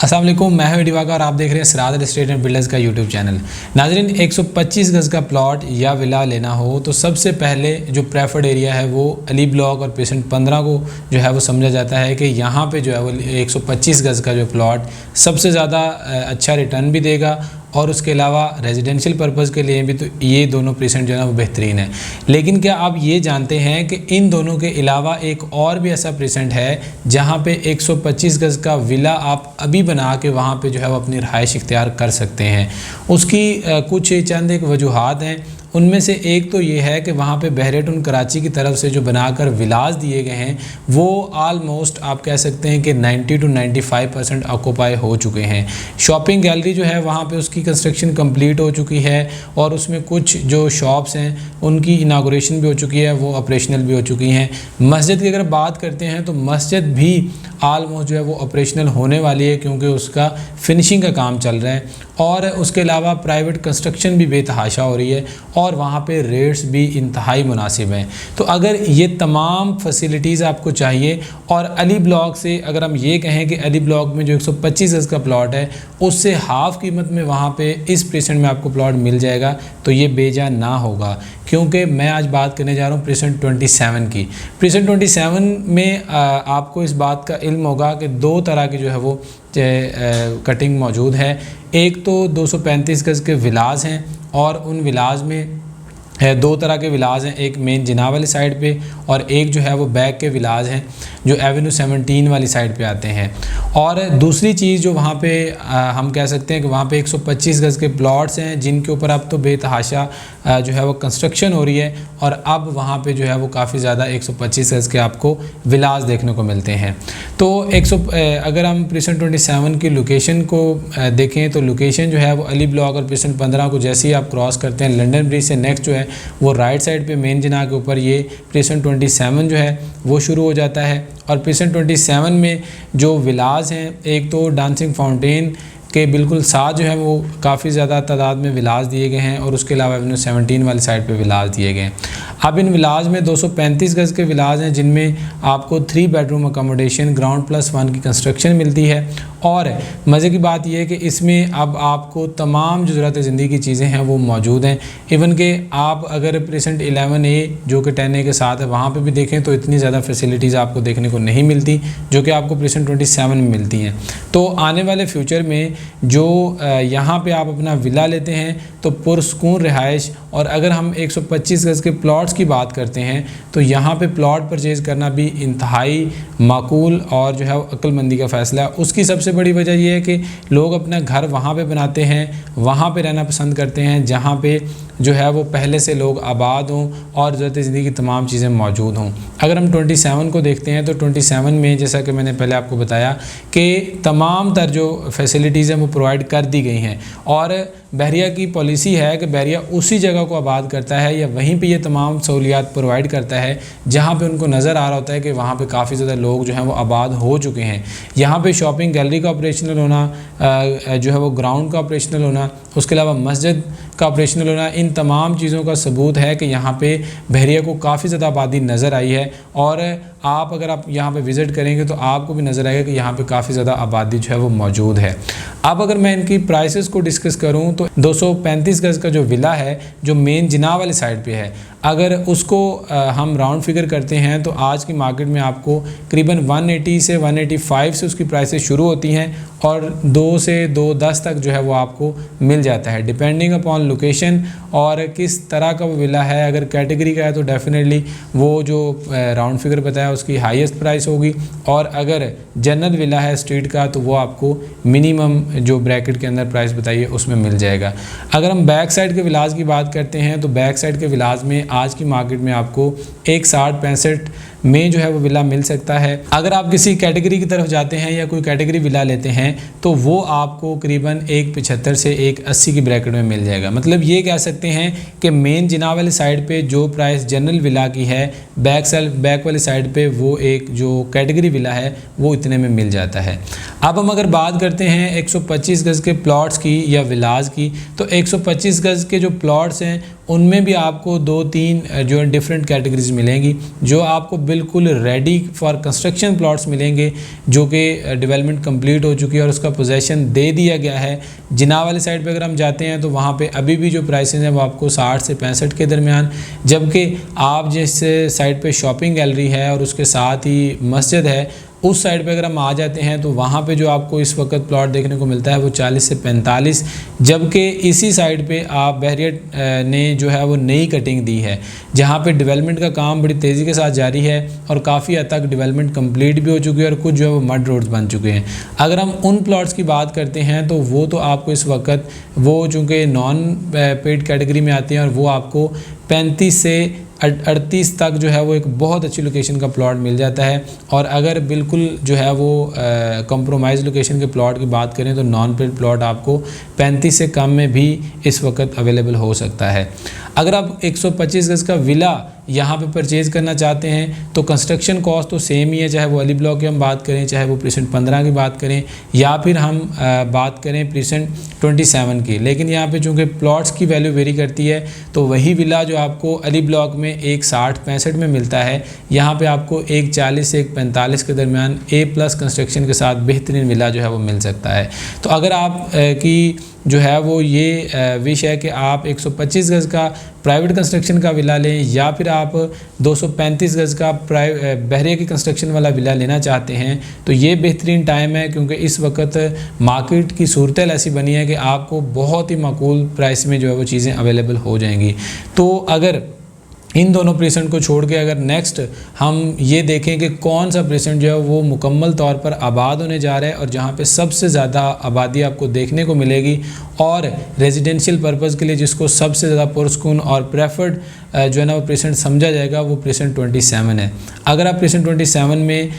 अस्सलाम वालेकुम, मैं हूं दिवाकर और आप देख रहे हैं Siraj real estate and builders का यूट्यूब चैनल। नाज़रीन, 125 गज़ का प्लॉट या विला लेना हो तो सबसे पहले जो प्रेफर्ड एरिया है वो अली ब्लॉक और पेशेंट 15 को जो है वो समझा जाता है कि यहाँ पे जो है वो 125 गज़ का जो प्लॉट सबसे ज़्यादा अच्छा रिटर्न भी देगा और उसके अलावा रेजिडेंशियल पर्पज़ के लिए भी तो ये दोनों प्रेसेंट जो है वो बेहतरीन है। लेकिन क्या आप ये जानते हैं कि इन दोनों के अलावा एक और भी ऐसा प्रेसेंट है जहाँ पे 125 गज़ का विला आप अभी बना के वहाँ पे जो है वो अपनी रहाइश इख्तियार कर सकते हैं। उसकी कुछ चंद एक वजूहात हैं। उनमें से एक तो ये है कि वहाँ पे बहरेटुन कराची की तरफ से जो बनाकर विलास दिए गए हैं वो आलमोस्ट आप कह सकते हैं कि 90 to 95% ऑक्यूपाई हो चुके हैं। शॉपिंग गैलरी जो है वहाँ पे उसकी कंस्ट्रक्शन कंप्लीट हो चुकी है और उसमें कुछ जो शॉप्स हैं उनकी इनागोरेशन भी हो चुकी है, वो ऑपरेशनल भी हो चुकी हैं। मस्जिद की अगर बात करते हैं तो मस्जिद भी आलमोस्ट जो है वो ऑपरेशनल होने वाली है क्योंकि उसका फिनिशिंग का काम चल रहा है और उसके अलावा प्राइवेट कंस्ट्रक्शन भी बेतहाशा हो रही है और वहाँ पे रेट्स भी इंतहाई मुनासिब हैं। तो अगर ये तमाम फैसिलिटीज़ आपको चाहिए और अली ब्लॉक से अगर हम ये कहें कि अली ब्लॉक में जो 125 गज़ का प्लॉट है उससे हाफ़ कीमत में वहाँ पे इस प्रेसेंट में आपको प्लॉट मिल जाएगा तो ये बेजा ना होगा। क्योंकि मैं आज बात करने जा रहा हूँ प्रेसेंट 27 की। प्रेसेंट 27 में आपको इस बात का इल्म होगा कि दो तरह की जो है वो कटिंग मौजूद है। एक तो 235 गज़ के विलास हैं और उन विलास में दो तरह के विलास हैं, एक मेन जिना वाली साइड पे और एक जो है वो बैक के विलास हैं जो एवेन्यू 17 वाली साइड पे आते हैं। और दूसरी चीज़ जो वहाँ पे हम कह सकते हैं कि वहाँ पे 125 गज़ के प्लॉट्स हैं जिनके ऊपर अब तो बेतहाशा जो है वो कंस्ट्रक्शन हो रही है और अब वहाँ पे जो है वो काफ़ी ज़्यादा 125 गज़ के आपको विलास देखने को मिलते हैं। तो अगर हम प्रेसेंट 27 की लोकेशन को देखें तो लोकेशन जो है वो अली ब्लॉक और प्रेसेंट 15 को जैसे ही आप क्रॉस करते हैं लंदन ब्रिज से नेक्स्ट जो है वो राइट साइड पे मेन जिना के ऊपर ये प्रेसेंट 27 जो है वो शुरू हो जाता है। और प्रेसेंट 27 में जो विलास हैं एक तो डांसिंग फाउंटेन के बिल्कुल साथ जो है वो काफ़ी ज़्यादा तादाद में विलास दिए गए हैं और उसके अलावा एवेन्यू 17 वाली साइड पे विलास दिए गए हैं। अब इन विलास में 235 गज़ के विलास हैं जिनमें आपको 3 बेडरूम अकोमोडेशन ग्राउंड +1 की कंस्ट्रक्शन मिलती है। और मज़े की बात यह है कि इसमें अब आपको तमाम जो ज़रूरत ज़िंदगी की चीज़ें हैं वो मौजूद हैं। इवन के आप अगर प्रेसेंट 11A जो कि 10A के साथ है वहाँ पे भी देखें तो इतनी ज़्यादा फैसिलिटीज़ आपको देखने को नहीं मिलती जो कि आपको प्रेसेंट 27 में मिलती हैं। तो आने वाले फ्यूचर में जो यहाँ पे आप अपना विला लेते हैं तो पुरसकून रिहाइश, और अगर हम 125 गज़ के प्लॉट्स की बात करते हैं तो यहाँ पे प्लॉट परचेज़ करना भी इंतहाई माकूल और जो है अक्लमंदी का फ़ैसला है। उसकी सबसे बड़ी वजह यह है कि लोग अपना घर वहाँ पे बनाते हैं, वहाँ पे रहना पसंद करते हैं जहाँ पे जो है वो पहले से लोग आबाद हों और ज़रूरत ज़िंदगी की तमाम चीज़ें मौजूद हों। अगर हम 27 को देखते हैं तो 27 में जैसा कि मैंने पहले आपको बताया कि तमाम तर जो फैसिलिटीज़ हैं वो प्रोवाइड कर दी गई हैं और बहरिया की पॉलिसी है कि बहरिया उसी जगह को आबाद करता है या वहीं पे ये तमाम सहूलियात प्रोवाइड करता है जहाँ पे उनको नज़र आ रहा होता है कि वहाँ पे काफ़ी ज़्यादा लोग जो हैं वो आबाद हो चुके हैं। यहाँ पे शॉपिंग गैलरी का ऑपरेशनल होना, जो है वो ग्राउंड का ऑपरेशनल होना, उसके अलावा मस्जिद का ऑपरेशनल होना, इन तमाम चीज़ों का सबूत है कि यहाँ पे बहरिया को काफ़ी ज़्यादा आबादी नज़र आई है। और आप अगर आप यहाँ पे विज़िट करेंगे तो आपको भी नज़र आएगा कि यहाँ पे काफ़ी ज़्यादा आबादी जो है वो मौजूद है। अब अगर मैं इनकी प्राइसेस को डिस्कस करूँ तो 235 गज़ का जो विला है जो मेन जिना वाली साइड पे है, अगर उसको हम राउंड फिगर करते हैं तो आज की मार्केट में आपको करीबन 180 से 185 से उसकी प्राइसेस शुरू होती हैं और 2 से 210 तक जो है वो आपको मिल जाता है डिपेंडिंग अपॉन लोकेशन और किस तरह का वो विला है। अगर कैटेगरी का है तो डेफिनेटली वो जो राउंड फिगर बताया उसकी हाईएस्ट प्राइस होगी, और अगर जनरल विला है स्ट्रीट का तो वो आपको मिनिमम जो ब्रैकेट के अंदर प्राइस बताइए उसमें मिल जाएगा। अगर हम बैक साइड के विलास की बात करते हैं तो बैक साइड के विलास में आज की मार्केट में आपको 160-65 में जो है वो विला मिल सकता है। अगर आप किसी कैटेगरी की तरफ जाते हैं या कोई कैटेगरी विला लेते हैं तो वो आपको करीबन 175 से 180 की ब्रैकेट में मिल जाएगा। मतलब ये कह सकते हैं कि मेन जिना वाली साइड पे जो प्राइस जनरल विला की है, बैक वाली साइड पे वो एक जो कैटेगरी विला है वो इतने में मिल जाता है। अब हम अगर बात करते हैं 125 गज़ के प्लॉट्स की या विलास की, तो 125 गज़ के जो प्लॉट्स हैं उनमें भी आपको 2-3 जो है डिफरेंट कैटेगरीज मिलेंगी। जो आपको बिल्कुल रेडी फॉर कंस्ट्रक्शन प्लॉट्स मिलेंगे जो कि डेवलपमेंट कंप्लीट हो चुकी है और उसका पोजेसन दे दिया गया है। जिनाह वाली साइड पे अगर हम जाते हैं तो वहाँ पे अभी भी जो प्राइसेस हैं वो आपको 60 से 65 के दरमियान, जबकि आप जिस साइड पे शॉपिंग गैलरी है और उसके साथ ही मस्जिद है उस साइड पे अगर हम आ जाते हैं तो वहाँ पे जो आपको इस वक्त प्लॉट देखने को मिलता है वो 40 से 45, जबकि इसी साइड पे आप बहरियत ने जो है वो नई कटिंग दी है जहाँ पे डेवलपमेंट का काम बड़ी तेज़ी के साथ जारी है और काफ़ी हद तक डेवलपमेंट कंप्लीट भी हो चुकी है और कुछ जो है वो मड रोड्स बन चुके हैं। अगर हम उन प्लॉट्स की बात करते हैं तो वो तो आपको इस वक्त वो चूँकि नॉन पेड कैटेगरी में आते हैं और वो आपको 35 से 38 तक जो है वो एक बहुत अच्छी लोकेशन का प्लॉट मिल जाता है। और अगर बिल्कुल जो है वो कंप्रोमाइज़ लोकेशन के प्लॉट की बात करें तो नॉन पेड प्लॉट आपको 35 से कम में भी इस वक्त अवेलेबल हो सकता है। अगर आप 125 गज़ का विला यहाँ पे परचेज़ करना चाहते हैं तो कंस्ट्रक्शन कॉस्ट तो सेम ही है, चाहे वो अली ब्लॉक की हम बात करें, चाहे वो प्रीसेंट 15 की बात करें या फिर हम बात करें प्रीसेंट 27 की। लेकिन यहाँ पे चूँकि प्लॉट्स की वैल्यू वेरी करती है तो वही विला जो आपको अली ब्लॉक में 160-65 में मिलता है, यहाँ पे आपको 140 से 145 के दरमियान A+ कंस्ट्रक्शन के साथ बेहतरीन विला जो है वो मिल सकता है। तो अगर आप की जो है वो ये विश है कि आप 125 गज़ का प्राइवेट कंस्ट्रक्शन का विला लें या फिर आप 235 गज़ का बहरिया की कंस्ट्रक्शन वाला विला लेना चाहते हैं तो ये बेहतरीन टाइम है, क्योंकि इस वक्त मार्केट की सूरत ऐसी बनी है कि आपको बहुत ही माकूल प्राइस में जो है वो चीज़ें अवेलेबल हो जाएंगी। तो अगर इन दोनों प्रीसेंट को छोड़ के अगर नेक्स्ट हम ये देखें कि कौन सा प्रीसेंट जो है वो मुकम्मल तौर पर आबाद होने जा रहा है और जहाँ पे सबसे ज़्यादा आबादी आपको देखने को मिलेगी और रेजिडेंशियल पर्पज़ के लिए जिसको सबसे ज़्यादा पुरस्कून और प्रेफर्ड जो है ना वो प्रीसेंट समझा जाएगा, वो प्रीसेंट 27 है। अगर आप प्रीसेंट 27 में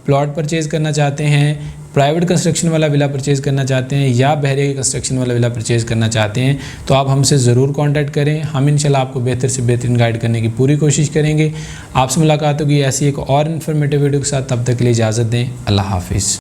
प्लॉट परचेज़ करना चाहते हैं, प्राइवेट कंस्ट्रक्शन वाला विला परचेज़ करना चाहते हैं या बहरिया की कंस्ट्रक्शन वाला विला परचेज़ करना चाहते हैं तो आप हमसे ज़रूर कांटेक्ट करें। हम इंशाल्लाह आपको बेहतर से बेहतरीन गाइड करने की पूरी कोशिश करेंगे। आपसे मुलाकात होगी ऐसी एक और इन्फॉर्मेटिव वीडियो के साथ, तब तक के लिए इजाज़त दें। अल्लाह हाफिज़।